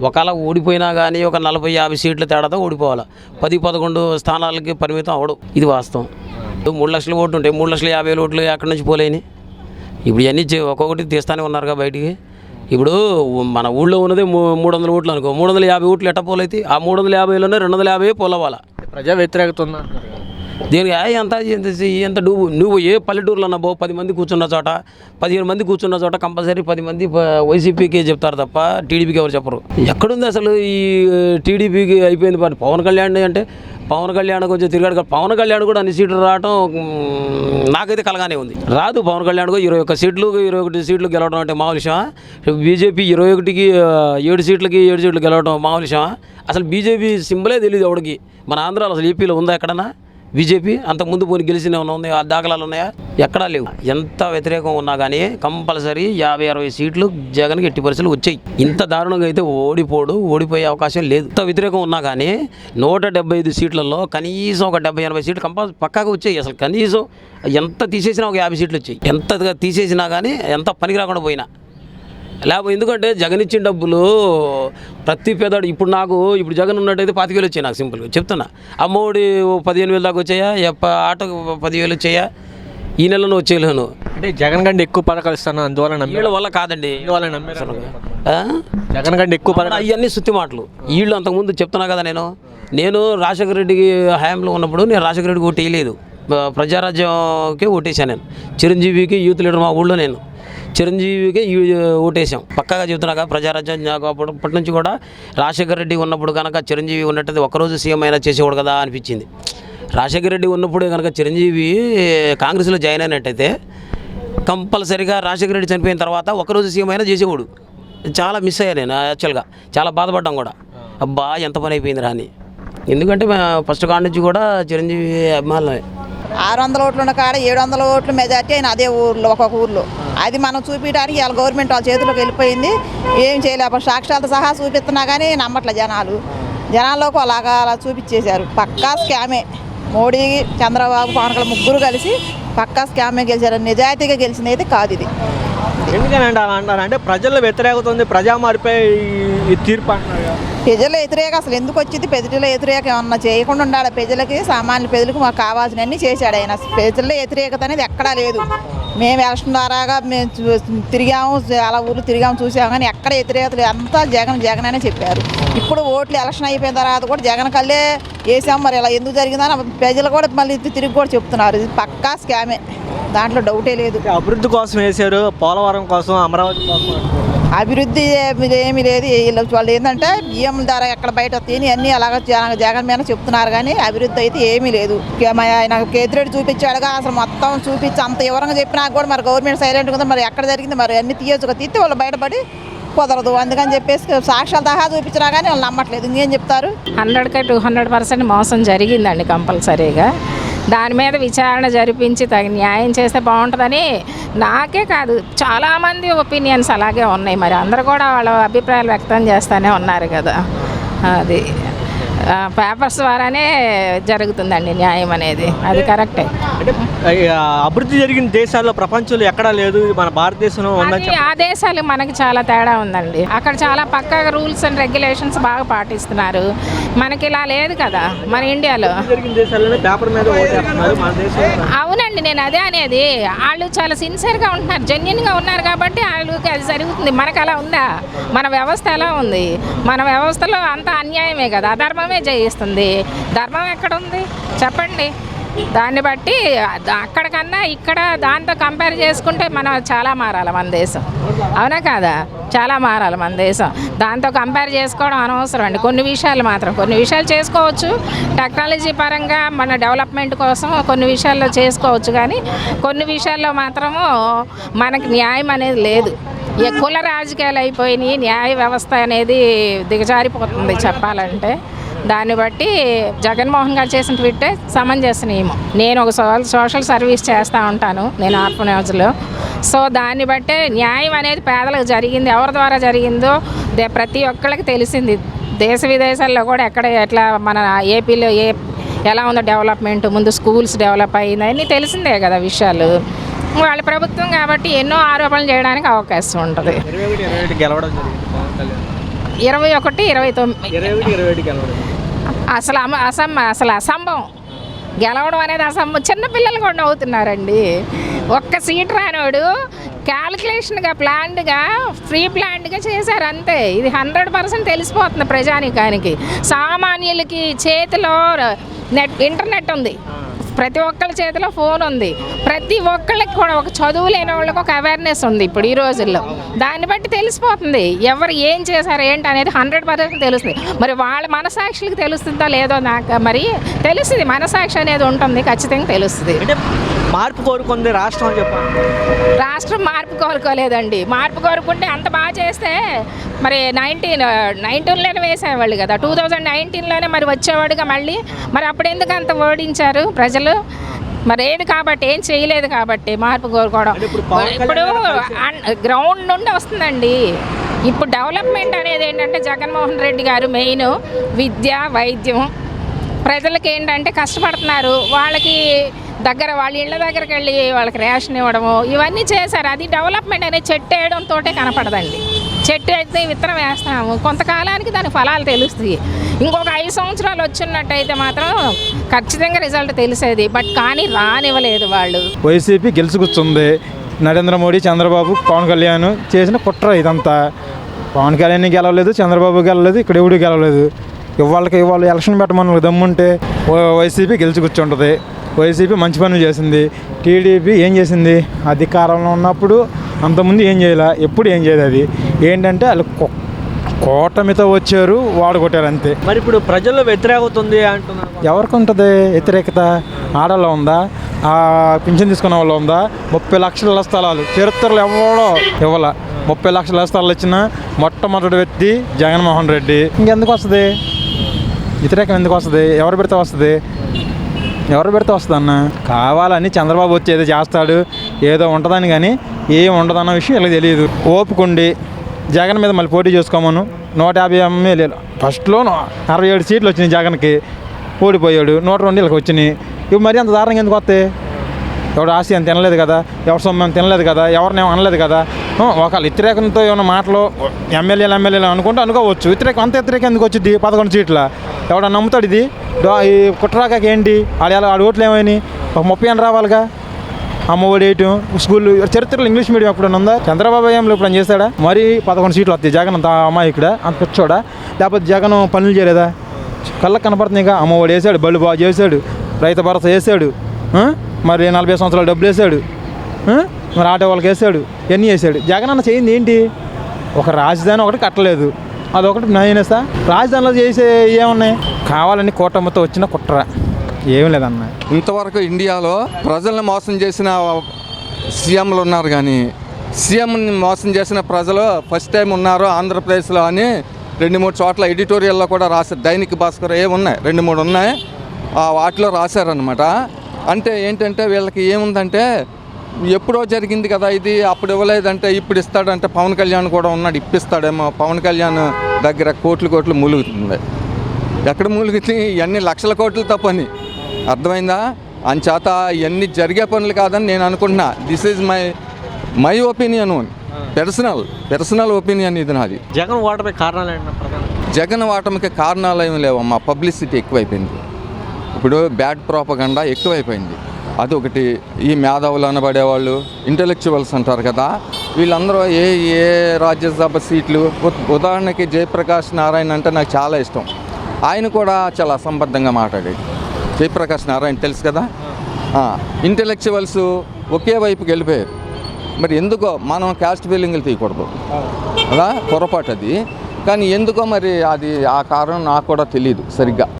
ఒకవేళ ఓడిపోయినా కానీ ఒక 40-50 సీట్ల తేడాతో ఓడిపోవాలి. 10-11 స్థానాలకి పరిమితం అవడం, ఇది వాస్తవం. 3 లక్షల ఓట్లు ఉంటాయి, 3,50,000 ఓట్లు ఎక్కడి నుంచి పోలేని. ఇప్పుడు ఇవన్నీ ఒక్కొక్కటి తీస్తూనే ఉన్నారుగా బయటికి. ఇప్పుడు మన ఊళ్ళో ఉన్నది 300 ఓట్లు అనుకో, 350 ఓట్లు ఎట్ట పోలైతే ఆ 350లోనే 250 పోలవాలా. ప్రజా వ్యతిరేకత ఉందా? దీనికి ఎంత నువ్వు ఏ పల్లెటూరులో అన్నా 10 మంది కూర్చున్న చోట, 15 మంది కూర్చున్న చోట కంపల్సరీ 10 మంది వైసీపీకి చెప్తారు తప్ప టీడీపీకి ఎవరు చెప్పరు. ఎక్కడుంది అసలు ఈ టీడీపీకి అయిపోయింది. పవన్ కళ్యాణ్ అంటే పవన్ కళ్యాణ్ కొంచెం తిరిగాడు. పవన్ కళ్యాణ్ కూడా అన్ని సీట్లు రావడం నాకైతే కలగానే ఉంది. రాదు పవన్ కళ్యాణ్ 21 సీట్లు 21 సీట్లు గెలవడం అంటే మామూలు విషయమా? బీజేపీ 21కి 7 సీట్లకి 7 సీట్లు గెలవడం మామూలు విషయమా? అసలు బీజేపీ సింబలే తెలియదు ఎవడికి. మన ఆంధ్రాలో అసలు ఏపీలో ఉందా ఎక్కడన్నా బీజేపీ? అంతకుముందు పోనీ గెలిచిన ఉన్నాయి, ఆ దాఖలాలు ఉన్నాయా? ఎక్కడా లేవు. ఎంత వ్యతిరేకం ఉన్నా కానీ కంపల్సరీ 50-60 సీట్లు జగన్కి ఎట్టి పరిస్థితులు వచ్చాయి. ఇంత దారుణంగా అయితే ఓడిపోయే అవకాశం లేదు. ఇంత వ్యతిరేకం ఉన్నా కానీ 175 సీట్లలో కనీసం ఒక 70-80 సీట్లు పక్కాగా వచ్చాయి. అసలు కనీసం ఎంత తీసేసినా ఒక 50 సీట్లు వచ్చాయి. ఎంత తీసేసినా కానీ ఎంత పనికి రాకుండా పోయినా లేకపోతే. ఎందుకంటే జగన్ ఇచ్చిన డబ్బులు ప్రతి పేదాడు ఇప్పుడు జగన్ ఉన్నట్టయితే 25,000 వచ్చాయి. నాకు సింపుల్గా చెప్తున్నా. అమ్మఒడి 15,000 దాకా వచ్చాయా? ఆటోకు 10,000 వచ్చాయా? ఈ నెలలో వచ్చేయలేను. అంటే జగన్ కంటే ఎక్కువ పథకాలు ఇస్తాను అందువల్ల వీళ్ళ వల్ల కాదండి. జగన్ కంటే ఎక్కువ పథకాలు అవన్నీ సుత్తి మాటలు. వీళ్ళు అంతకుముందు చెప్తున్నా కదా. నేను రాజశేఖర రెడ్డికి హయాంలో ఉన్నప్పుడు నేను రాజశేఖర రెడ్డికి ఓటు వేయలేదు. ప్రజారాజ్యంకే ఓటేసాను నేను. చిరంజీవికి యూత్ లీడర్ మా ఊళ్ళో నేను చిరంజీవికి ఓటేసాం. పక్కాగా చెబుతున్నాగా ప్రజారాజ్యం. అప్పటి నుంచి కూడా రాజశేఖర రెడ్డి ఉన్నప్పుడు కనుక చిరంజీవి ఉన్నట్టయితే ఒక్కరోజు సీఎం అయినా చేసేవాడు కదా అనిపించింది. రాజశేఖర రెడ్డి ఉన్నప్పుడే కనుక చిరంజీవి కాంగ్రెస్లో జాయిన్ అయినట్టయితే కంపల్సరీగా రాజశేఖర రెడ్డి చనిపోయిన తర్వాత ఒక్కరోజు సీఎం అయినా చేసేవాడు. చాలా మిస్ అయ్యా నేను యాక్చువల్గా. చాలా బాధపడ్డాం కూడా. అబ్బా ఎంత పని అయిపోయింది రాని. ఎందుకంటే ఫస్ట్ కాడ నుంచి కూడా చిరంజీవి అభిమానులమే. 600 ఓట్లు ఉన్న కాడ 700 ఓట్లు మెజార్టీ అయిన అదే ఊర్లో ఒక్కొక్క ఊర్లో. అది మనం చూపించడానికి వాళ్ళ గవర్నమెంట్ వాళ్ళ చేతిలోకి వెళ్ళిపోయింది. ఏం చేయలేక సాక్ష్యాలతో సహా చూపిస్తున్నా కానీ నమ్మట్లే జనాల్లోకి అలా చూపించేశారు. పక్కా స్కామే. మోడీ, చంద్రబాబు, పవన్ కళ్యాణ్ ముగ్గురు కలిసి పక్కా స్కామే గెలిచారు. నిజాయితీగా గెలిచింది అయితే కాదు ఇది. ఎందుకని అలా అంటారు? అంటే ప్రజల్లో వ్యతిరేకత ఉంది, ప్రజా మారిపోయి ఈ తీర్పు అంటున్నారు. ప్రజల వ్యతిరేక అసలు ఎందుకు వచ్చింది? ప్రజల వ్యతిరేక ఏమన్నా చేయకుండా ఉండాలి. ప్రజలకి, సామాన్య ప్రజలకు మాకు కావాల్సినవన్నీ చేశాడు ఆయన. ప్రజల వ్యతిరేకత అనేది ఎక్కడా లేదు. మేము ఎలక్షన్ ద్వారాగా మేము తిరిగాము, అలా ఊళ్ళు తిరిగాము, చూసాము, కానీ ఎక్కడ వ్యతిరేకత లేదు. అంతా జగన్ అనే చెప్పారు. ఇప్పుడు ఓట్లు ఎలక్షన్ అయిపోయిన తర్వాత కూడా జగన్ కళ్ళే వేసాము. మరి ఇలా ఎందుకు జరిగిందని ప్రజలు కూడా మళ్ళీ తిరిగి కూడా చెప్తున్నారు. ఇది పక్కా స్కామే, దాంట్లో డౌటే లేదు. అభివృద్ధి కోసం వేశారు, పోలవరం కోసం, అమరావతి కోసం. అభివృద్ధి ఏమీ లేదు. వాళ్ళు ఏంటంటే బియ్యం ధర ఎక్కడ బయట తిని అన్నీ అలాగ జగన్ మీద చెప్తున్నారు కానీ అభివృద్ధి అయితే ఏమీ లేదు. ఆయన కేతిరెడ్డి చూపించాడుగా, అసలు మొత్తం చూపించి అంత వివరంగా చెప్పినా కూడా మరి గవర్నమెంట్ సైలెంట్గా ఉంది. మరి ఎక్కడ జరిగింది? మరి అన్ని తీయొచ్చుగా, తీస్తే వాళ్ళు బయటపడి కుదరదు. అందుకని చెప్పేసి సాక్ష్యాలు సహా చూపించినా కానీ వాళ్ళు నమ్మట్లేదు. ఇంకేం చెప్తారు? 100కి 200% మోసం జరిగిందండి కంపల్సరీగా. దాని మీద విచారణ జరిపించి తగిన న్యాయం చేస్తే బాగుంటుందని నాకే కాదు చాలామంది ఒపీనియన్స్ అలాగే ఉన్నాయి. మరి అందరూ కూడా వాళ్ళ అభిప్రాయాలు వ్యక్తం చేస్తూనే ఉన్నారు కదా. అది పేపర్స్ ద్వారానే జరుగుతుందండి న్యాయం అనేది. అది కరెక్టే. అంటే అభివృద్ధి జరిగిన దేశాల్లో ప్రపంచంలో ఎక్కడా లేదు, మన భారతదేశంలో ఉందని. ఆ దేశాలు మనకి చాలా తేడా ఉందండి. అక్కడ చాలా పక్కాగా రూల్స్ అండ్ రెగ్యులేషన్స్ బాగా పాటిస్తున్నారు. మనకి ఇలా లేదు కదా మన ఇండియాలో. పేపర్ మీద అవునండి, నేను అదే అనేది. వాళ్ళు చాలా సిన్సియర్గా ఉంటున్నారు, జెన్యున్గా ఉన్నారు కాబట్టి వాళ్ళకి అది జరుగుతుంది. మనకు అలా ఉందా? మన వ్యవస్థ ఎలా ఉంది? మన వ్యవస్థలో అంత అన్యాయమే కదా, అధర్మమే చేయిస్తుంది. ధర్మం ఎక్కడ ఉంది చెప్పండి? దాన్ని బట్టి అక్కడికన్నా ఇక్కడ దాంతో కంపేర్ చేసుకుంటే మనం చాలా మారాలి మన దేశం. అవునా కాదా? చాలా మారాలి మన దేశం. దాంతో కంపేర్ చేసుకోవడం అనవసరం అండి. కొన్ని విషయాలు చేసుకోవచ్చు టెక్నాలజీ పరంగా, మన డెవలప్మెంట్ కోసం కొన్ని విషయాల్లో చేసుకోవచ్చు. కానీ కొన్ని విషయాల్లో మాత్రము మనకి న్యాయం అనేది లేదు. కుల రాజకీయాలు అయిపోయినాయి, న్యాయ వ్యవస్థ అనేది దిగజారిపోతుంది చెప్పాలంటే. దాన్ని బట్టి జగన్మోహన్ గారు చేసిన ట్వీటే సమంజసనీయము. నేను ఒక సోషల్ సర్వీస్ చేస్తూ ఉంటాను, నేను ఆర్ఫనేజ్లో. సో దాన్ని బట్టే న్యాయం అనేది పేదలకు జరిగింది, ఎవరి ద్వారా జరిగిందో ప్రతి ఒక్కళ్ళకి తెలిసింది. దేశ విదేశాల్లో కూడా ఎట్లా మన ఏపీలో ఎలా ఉందో డెవలప్మెంట్, ముందు స్కూల్స్ డెవలప్ అయింది అన్నీ తెలిసిందే కదా విషయాలు. వాళ్ళ ప్రభుత్వం కాబట్టి ఎన్నో ఆరోపణలు చేయడానికి అవకాశం ఉంటుంది. 21, 29 21 గెలవడం. అసలు అసంభవం గెలవడం అనేది అసంభవం. చిన్నపిల్లలు కూడా అవుతున్నారండి. ఒక్క సీట్ రానోడు క్యాలిక్యులేషన్గా ప్లాన్డ్గా ప్రీ ప్లాన్డ్గా చేశారు అంతే. ఇది 100% తెలిసిపోతుంది ప్రజానీకానికి. సామాన్యులకి చేతిలో ఇంటర్నెట్ ఉంది, ప్రతి ఒక్కళ్ళ చేతిలో ఫోన్ ఉంది, ప్రతి ఒక్కళ్ళకి కూడా ఒక చదువు లేని వాళ్ళకి ఒక అవేర్నెస్ ఉంది ఇప్పుడు ఈ రోజుల్లో. దాన్ని బట్టి తెలిసిపోతుంది ఎవరు ఏం చేశారు ఏంటి అనేది 100% తెలుస్తుంది. మరి వాళ్ళ మనసాక్షులకి తెలుస్తుందో లేదో నాకు మరి తెలుస్తుంది. మనసాక్షి అనేది ఉంటుంది, ఖచ్చితంగా తెలుస్తుంది. అంటే మార్పు కోరుకుంది రాష్ట్రం అని చెప్పాలి. రాష్ట్రం మార్పు కోరుకోలేదండి. మార్పు కోరుకుంటే అంత బాగా చేస్తే మరి 1919లోనే వేసేవాళ్ళు కదా, 2019లోనే మరి వచ్చేవాడుగా మళ్ళీ. మరి అప్పుడు ఎందుకు అంత ఓడించారు ప్రజలు? మరి ఏది కాబట్టి ఏం చేయలేదు కాబట్టి మార్పు కోరుకోవడం. ఇప్పుడు గ్రౌండ్ నుండి వస్తుందండి. ఇప్పుడు డెవలప్మెంట్ అనేది ఏంటంటే జగన్మోహన్ రెడ్డి గారు మెయిన్ విద్య, వైద్యం. ప్రజలకి ఏంటంటే కష్టపడుతున్నారు, వాళ్ళకి వాళ్ళ ఇళ్ళ దగ్గరికి వెళ్ళి వాళ్ళకి రేషన్ ఇవ్వడము ఇవన్నీ చేశారు. అది డెవలప్మెంట్ అనేది చెట్టు వేయడంతో కనపడదండి. చెట్టు అయితే విత్తనం వేస్తాము, కొంతకాలానికి దాని ఫలాలు తెలుస్తాయి. ఇంకొక 5 సంవత్సరాలు వచ్చినట్టయితే మాత్రం ఖచ్చితంగా రిజల్ట్ తెలిసేది. బట్ కానీ రానివ్వలేదు వాళ్ళు. వైసీపీ గెలిచి కూర్చుంది. నరేంద్ర మోడీ, చంద్రబాబు, పవన్ కళ్యాణ్ చేసిన కుట్ర ఇదంతా. పవన్ కళ్యాణ్ గెలవలేదు, చంద్రబాబు గెలవలేదు, ఇక్కడ ఎవడు గెలవలేదు. ఇవాళ ఎలక్షన్ పెట్టమని దమ్ముంటే వైసీపీ గెలిచి కూర్చుంటుంది. వైసీపీ మంచి పనులు చేసింది. టీడీపీ ఏం చేసింది? అధికారంలో ఉన్నప్పుడు అంతకుముందు ఏం చేయాలి, ఎప్పుడు ఏం చేయదు. అది ఏంటంటే వాళ్ళు కూటమితో వచ్చారు, వాడుకొట్టారు అంతే. మరి ఇప్పుడు ప్రజల్లో వ్యతిరేకత ఉంది అంటున్నారు. ఎవరికి ఉంటుంది వ్యతిరేకత? ఆడలో ఉందా? పింఛన్ తీసుకున్న వాళ్ళు ఉందా? 30 లక్షల ఇళ్ల స్థలాలు చరిత్రలో ఎవడో ఇవ్వాల. 30 లక్షల ఇళ్ల స్థలాలు ఇచ్చిన మొట్టమొదటి వ్యక్తి జగన్మోహన్ రెడ్డి. ఇంకెందుకు వస్తుంది వ్యతిరేకం? ఎందుకు వస్తుంది? ఎవరు పెడితే వస్తుంది? అన్న కావాలని చంద్రబాబు వచ్చి ఏదో చేస్తాడు, ఏదో ఉంటుందని, కానీ ఏం ఉండదన్న విషయం ఇలా తెలియదు. ఓపుకుండి జగన్ మీద మళ్ళీ పోటీ చేసుకోమను. 150 ఎమ్మెల్యేలు ఫస్ట్లో 67 సీట్లు వచ్చినాయి జగన్కి, ఓడిపోయాడు. 102 వచ్చినాయి. ఇవి మరీ అంత దారుణంగా ఎందుకు వస్తాయి? ఎవడు ఆశయం తినలేదు కదా, ఎవరి సొమ్మం తినలేదు కదా, ఎవరినేమో అనలేదు కదా. ఒకళ్ళు వ్యతిరేకంతో ఏమైనా మాటలు ఎమ్మెల్యేలు అనుకోవచ్చు. అంత వ్యతిరేకం ఎందుకు వచ్చింది? 11 సీట్ల ఎవడన్నా నమ్ముతాడు ఇది? ఈ కుట్రాకాకి ఏంటి? ఆడ ఓట్లు ఏమైనాయి? ఒక 30 అని రావాలిగా. అమ్మఒడి వేయటం, స్కూళ్ళు, చరిత్రలో ఇంగ్లీష్ మీడియం ఎప్పుడైనా ఉందా? చంద్రబాబు ఏం ఇప్పుడు చేశాడా? మరి 11 సీట్లు వస్తాయి. జగన్ అంత అమ్మాయిక్కడ అంత పిచ్చోడా? లేకపోతే జగన్ పనులు చేయలేదా? కళ్ళకు కనపడుతున్నాయిగా. అమ్మఒడి వేసాడు, బళ్ళు బాగా చేశాడు, రైతు భరోసా వేసాడు, మరి 40 సంవత్సరాలు డబ్బులు వేసాడు, మరి ఆటో వాళ్ళకి వేసాడు, ఎన్ని వేసాడు. జగన్ అన్న చేయింది ఏంటి? ఒక రాజధాని ఒకటి కట్టలేదు, అదొకటి నయనేస్తా. రాజధానిలో చేసే ఏమున్నాయి? కావాలని కూటమితో వచ్చిన కుట్ర, ఏం లేదన్న. ఇంతవరకు ఇండియాలో ప్రజల్ని మోసం చేసిన సీఎంలు ఉన్నారు, కానీ సీఎంని మోసం చేసిన ప్రజలు ఫస్ట్ టైం ఉన్నారు ఆంధ్రప్రదేశ్లో అని 2-3 చోట్ల ఎడిటోరియల్లో కూడా రాశారు. దైనిక్ భాస్కర్ ఉన్నాయి, 2-3 ఉన్నాయి, వాటిలో రాశారనమాట. అంటే ఏంటంటే వీళ్ళకి ఏముందంటే ఎప్పుడో జరిగింది కదా ఇది, అప్పుడు ఇవ్వలేదంటే ఇప్పుడు ఇస్తాడంటే పవన్ కళ్యాణ్ కూడా ఉన్నాడు, ఇప్పిస్తాడేమో. పవన్ కళ్యాణ్ దగ్గర కోట్లు మూలుగుతుంది. ఎక్కడ మూలుగుతుంది? ఇవన్నీ లక్షల కోట్లతో పని, అర్థమైందా? అంచేత ఇవన్నీ జరిగే పనులు కాదని నేను అనుకుంటున్నా. This is my opinion, personal opinion ఇది నాది. జగన్ ఓటమి కారణాలు ఏంటన్నా? జగన్ ఓటమికి కారణాలు ఏమి లేవమ్మా. పబ్లిసిటీ ఎక్కువైపోయింది, ఇప్పుడు బ్యాడ్ ప్రోపగండా ఎక్కువైపోయింది. అదొకటి. ఈ మేధావులు అనబడేవాళ్ళు, ఇంటలెక్చువల్స్ అంటారు కదా, వీళ్ళందరూ ఏ రాజ్యసభ సీట్లు, ఉదాహరణకి జయప్రకాష్ నారాయణ అంటే నాకు చాలా ఇష్టం. ఆయన కూడా చాలా అసంబద్ధంగా మాట్లాడేది. జయప్రకాష్ నారాయణ తెలుసు కదా. ఇంటలెక్చువల్స్ ఒకే వైపుకి వెళ్ళిపోయారు. మరి ఎందుకో మనం క్యాస్ట్ ఫీలింగ్లు తీయకూడదు కదా, పొరపాటు అది. కానీ ఎందుకో మరి అది ఆ కారణం నాకు కూడా తెలియదు సరిగ్గా.